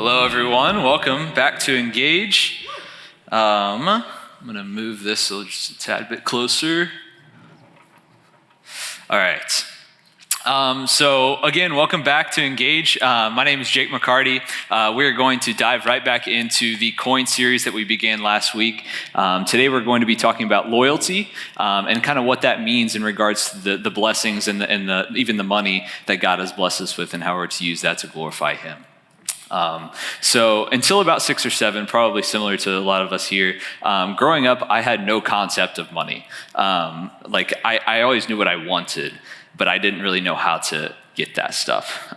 Hello, everyone. Welcome back to Engage. I'm going to move this just a tad bit closer. All right. So again, welcome back to Engage. My name is Jake McCarty. We're going to dive right back into the coin series that we began last week. Today we're going to be talking about loyalty and kind of what that means in regards to the blessings and even the money that God has blessed us with and how we're to use that to glorify Him. So until about 6 or 7, probably similar to a lot of us here, growing up, I had no concept of money. I always knew what I wanted, but I didn't really know how to get that stuff.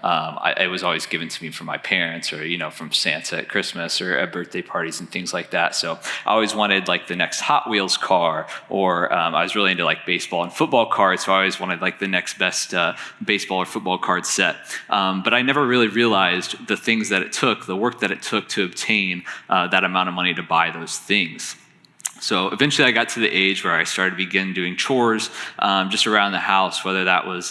It was always given to me from my parents or, from Santa at Christmas or at birthday parties and things like that. So I always wanted the next Hot Wheels car, or I was really into baseball and football cards. So I always wanted the next best baseball or football card set. But I never really realized the things that it took, the work that it took to obtain that amount of money to buy those things. So eventually I got to the age where I started to begin doing chores just around the house, whether that was,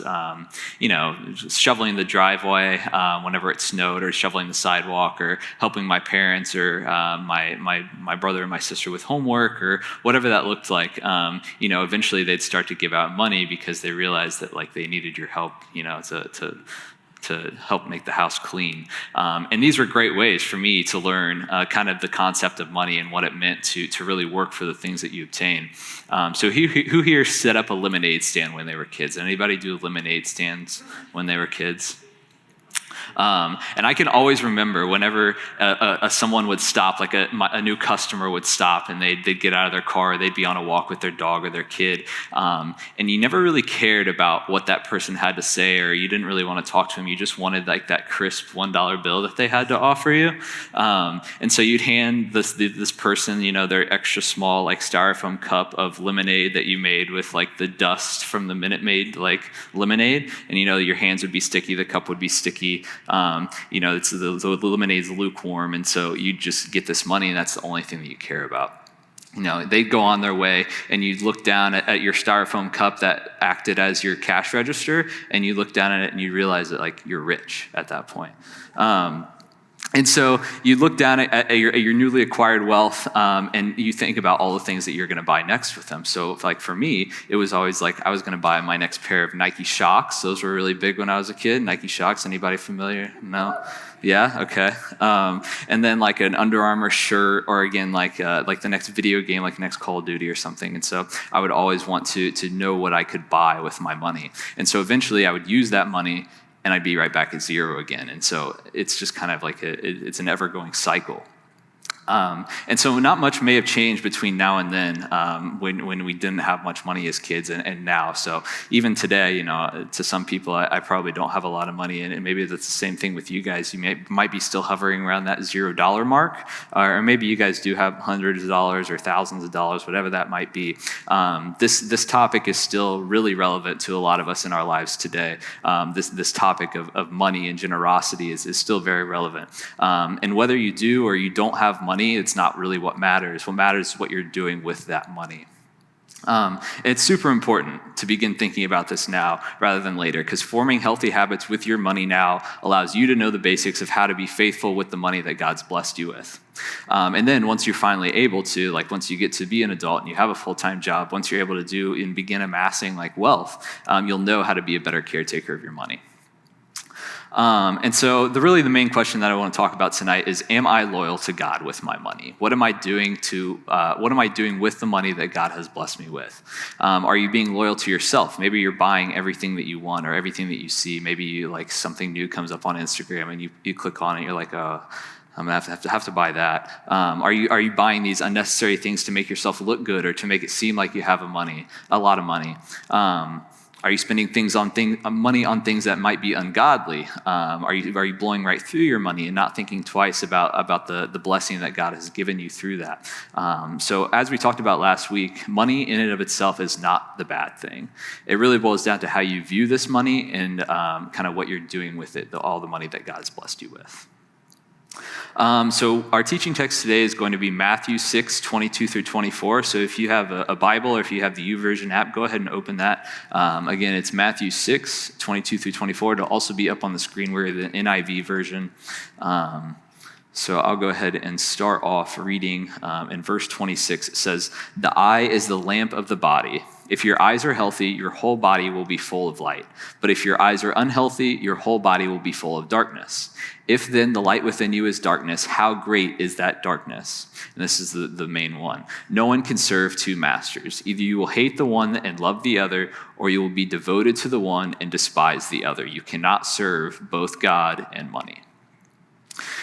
shoveling the driveway whenever it snowed, or shoveling the sidewalk, or helping my parents or my brother and my sister with homework, or whatever that looked like. Eventually they'd start to give out money because they realized that they needed your help, to help make the house clean. And these were great ways for me to learn kind of the concept of money and what it meant to really work for the things that you obtain. So who here set up a lemonade stand when they were kids? Anybody do lemonade stands when they were kids? And I can always remember whenever someone would stop, a new customer would stop, and they'd get out of their car, they'd be on a walk with their dog or their kid, and you never really cared about what that person had to say, or you didn't really want to talk to them. You just wanted that crisp $1 bill that they had to offer you. And so you'd hand this person, their extra small styrofoam cup of lemonade that you made with the dust from the Minute Maid lemonade, and your hands would be sticky, the cup would be sticky. It's the lemonade's lukewarm, and so you just get this money, and that's the only thing that you care about. They'd go on their way, and you'd look down at your styrofoam cup that acted as your cash register, and you look down at it, and you realize that you're rich at that point. And so you look down at your newly acquired wealth, and you think about all the things that you're going to buy next with them. So for me, it was always I was going to buy my next pair of Nike Shox. Those were really big when I was a kid. Nike Shox, anybody familiar? No? Yeah? Okay. And then an Under Armour shirt, or again, the next video game, next Call of Duty or something. And so I would always want to know what I could buy with my money. And so eventually I would use that money, and I'd be right back at zero again. And so it's just kind of it's an ever-going cycle. And so not much may have changed between now and then when we didn't have much money as kids and now. So even today, to some people, I probably don't have a lot of money, and maybe that's the same thing with you guys. You might be still hovering around that $0 mark, or maybe you guys do have hundreds of dollars or thousands of dollars, whatever that might be. This topic is still really relevant to a lot of us in our lives today. This topic of money and generosity is still very relevant. And whether you do or you don't have money, it's not really what matters. What matters is what you're doing with that money. It's super important to begin thinking about this now rather than later, because forming healthy habits with your money now allows you to know the basics of how to be faithful with the money that God's blessed you with. And then once you're finally able to, once you get to be an adult and you have a full-time job, once you're able to do and begin amassing wealth, you'll know how to be a better caretaker of your money. And so the main question that I want to talk about tonight is, am I loyal to God with my money? What am I doing with the money that God has blessed me with? Are you being loyal to yourself? Maybe you're buying everything that you want or everything that you see. Maybe you something new comes up on Instagram and you click on it, you're oh, I'm gonna have to buy that. Are you buying these unnecessary things to make yourself look good or to make it seem like you have a lot of money? Are you spending money on things that might be ungodly? Are you blowing right through your money and not thinking twice about the blessing that God has given you through that? So as we talked about last week, money in and of itself is not the bad thing. It really boils down to how you view this money and kind of what you're doing with it, all the money that God has blessed you with. So our teaching text today is going to be Matthew 6, 22 through 24. So if you have a Bible or if you have the YouVersion app, go ahead and open that. Again, it's Matthew 6, 22 through 24. It'll also be up on the screen where the NIV version. So I'll go ahead and start off reading in verse 26. It says, "The eye is the lamp of the body. If your eyes are healthy, your whole body will be full of light. But if your eyes are unhealthy, your whole body will be full of darkness. If then the light within you is darkness, how great is that darkness?" And this is the main one. "No one can serve two masters. Either you will hate the one and love the other, or you will be devoted to the one and despise the other. You cannot serve both God and money."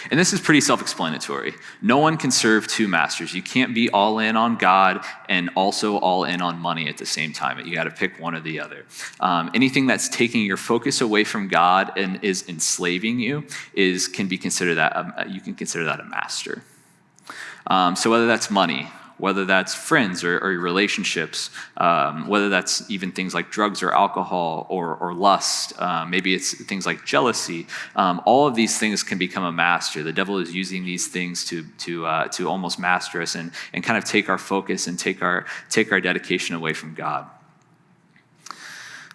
And this is pretty self-explanatory. No one can serve two masters. You can't be all in on God and also all in on money at the same time. You got to pick one or the other. Anything that's taking your focus away from God and is enslaving you can be considered that you can consider that a master. So whether that's money, whether that's friends or relationships, whether that's even things like drugs or alcohol or lust, maybe it's things like jealousy. All of these things can become a master. The devil is using these things to almost master us and kind of take our focus and take our dedication away from God.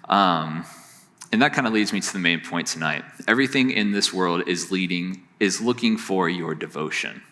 And that kind of leads me to the main point tonight. Everything in this world is looking for your devotion.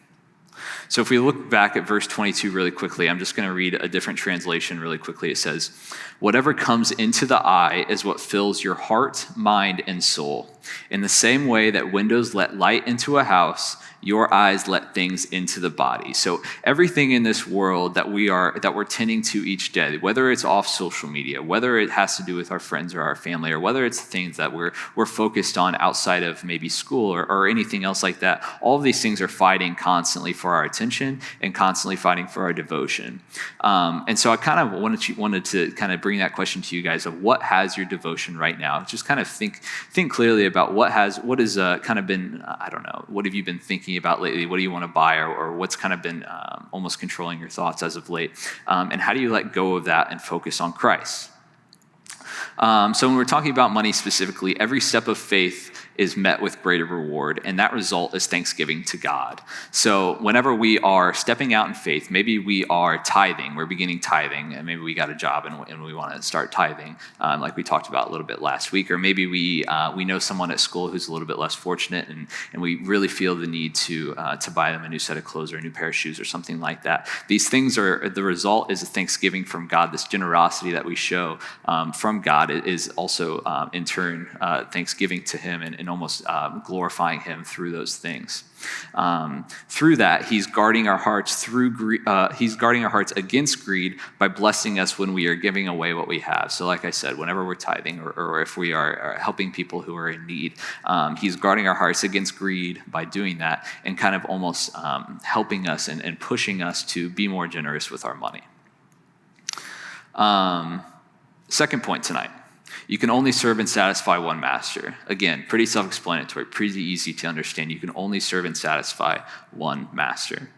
So if we look back at verse 22 really quickly, I'm just going to read a different translation really quickly. It says, "Whatever comes into the eye is what fills your heart, mind, and soul. In the same way that windows let light into a house, your eyes let things into the body." So everything in this world that we're tending to each day, whether it's off social media, whether it has to do with our friends or our family, or whether it's things that we're focused on outside of maybe school or anything else like that, all of these things are fighting constantly for our attention and constantly fighting for our devotion. And so I kind of wanted to kind of bring that question to you guys of what has your devotion right now. Just kind of think clearly about what has kind of been, I don't know, what have you been thinking about lately? What do you want to buy, or what's kind of been almost controlling your thoughts as of late? And how do you let go of that and focus on Christ? So when we're talking about money specifically, every step of faith is met with greater reward, and that result is thanksgiving to God. So whenever we are stepping out in faith, maybe we are tithing, we're beginning tithing, and maybe we got a job and we want to start tithing, like we talked about a little bit last week, or maybe we know someone at school who's a little bit less fortunate, and we really feel the need to buy them a new set of clothes or a new pair of shoes or something like that. These things the result is a thanksgiving from God. This generosity that we show from God is also in turn thanksgiving to Him and almost glorifying Him through those things. Through that, He's guarding our hearts He's guarding our hearts against greed by blessing us when we are giving away what we have. So, like I said, whenever we're tithing or if we are helping people who are in need, He's guarding our hearts against greed by doing that and kind of almost helping us and pushing us to be more generous with our money. Second point tonight. You can only serve and satisfy one master. Again, pretty self-explanatory, pretty easy to understand. You can only serve and satisfy one master.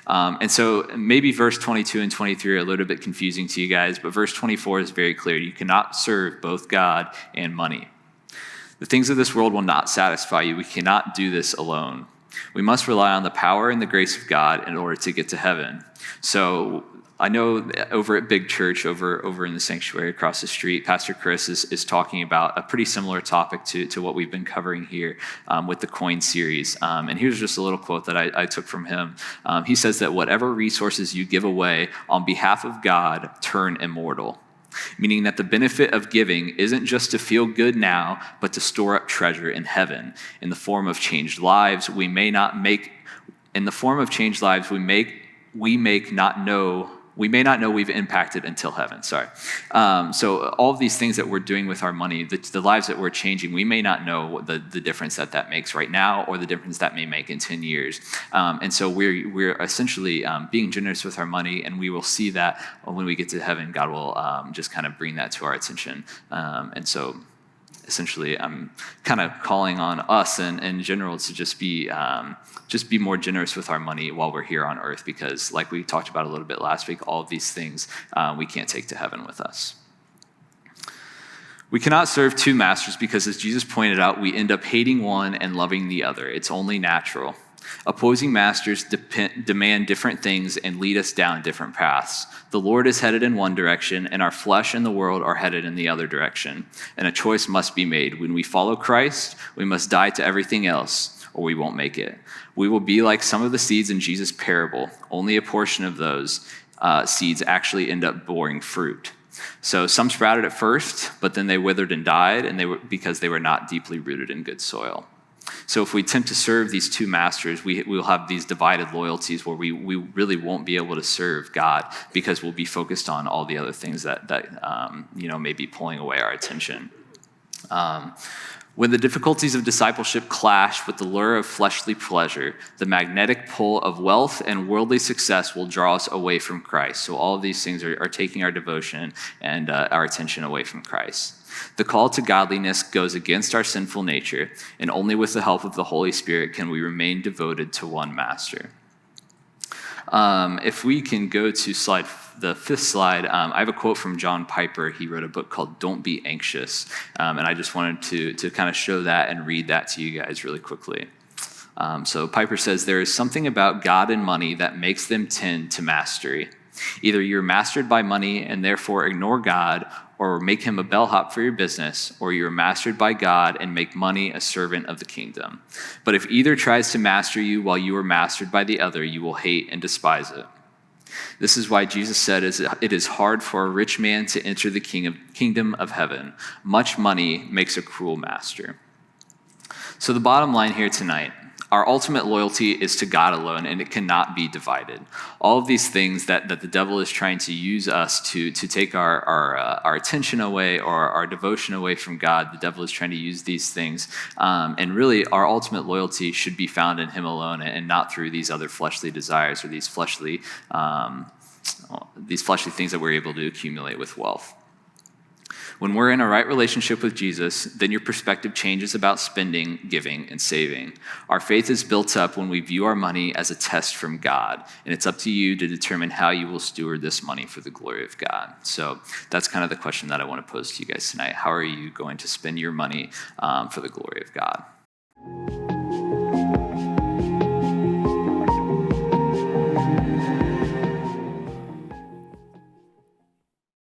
And so maybe verse 22 and 23 are a little bit confusing to you guys, but verse 24 is very clear. You cannot serve both God and money. The things of this world will not satisfy you. We cannot do this alone. We must rely on the power and the grace of God in order to get to heaven. So I know over at Big Church, over in the sanctuary across the street, Pastor Chris is talking about a pretty similar topic to what we've been covering here with the Coin series. And here's just a little quote that I took from him. He says that whatever resources you give away on behalf of God turn immortal, meaning that the benefit of giving isn't just to feel good now, but to store up treasure in heaven in the form of changed lives we may not make. In the form of changed lives we may not know we've impacted until heaven. So all of these things that we're doing with our money, the lives that we're changing, we may not know what the difference that makes right now or the difference that may make in 10 years. And so we're essentially being generous with our money, and we will see that when we get to heaven, God will just kind of bring that to our attention. And so essentially, I'm kind of calling on us and in general to just be more generous with our money while we're here on earth, because like we talked about a little bit last week, all of these things we can't take to heaven with us. We cannot serve two masters because, as Jesus pointed out, we end up hating one and loving the other. It's only natural. Opposing masters demand different things and lead us down different paths. The Lord is headed in one direction, and our flesh and the world are headed in the other direction. And a choice must be made. When we follow Christ, we must die to everything else, or we won't make it. We will be like some of the seeds in Jesus' parable. Only a portion of those seeds actually end up bearing fruit. So some sprouted at first, but then they withered and died, and because they were not deeply rooted in good soil. So if we attempt to serve these two masters, we'll have these divided loyalties where we really won't be able to serve God because we'll be focused on all the other things that may be pulling away our attention. When the difficulties of discipleship clash with the lure of fleshly pleasure, the magnetic pull of wealth and worldly success will draw us away from Christ. So all of these things are taking our devotion and our attention away from Christ. The call to godliness goes against our sinful nature, and only with the help of the Holy Spirit can we remain devoted to one master. If we can go to the fifth slide, I have a quote from John Piper. He wrote a book called Don't Be Anxious, and I just wanted to kind of show that and read that to you guys really quickly. So Piper says, there is something about God and money that makes them tend to mastery. Either you're mastered by money and therefore ignore God, or make him a bellhop for your business, or you're mastered by God and make money a servant of the kingdom. But if either tries to master you while you are mastered by the other, you will hate and despise it. This is why Jesus said, it is hard for a rich man to enter the kingdom of heaven. Much money makes a cruel master. So the bottom line here tonight, our ultimate loyalty is to God alone, and it cannot be divided. All of these things that the devil is trying to use us to take our attention away or our devotion away from God, the devil is trying to use these things. And really, our ultimate loyalty should be found in him alone and not through these other fleshly desires or these fleshly things that we're able to accumulate with wealth. When we're in a right relationship with Jesus, then your perspective changes about spending, giving, and saving. Our faith is built up when we view our money as a test from God, and it's up to you to determine how you will steward this money for the glory of God. So that's kind of the question that I want to pose to you guys tonight. How are you going to spend your money for the glory of God?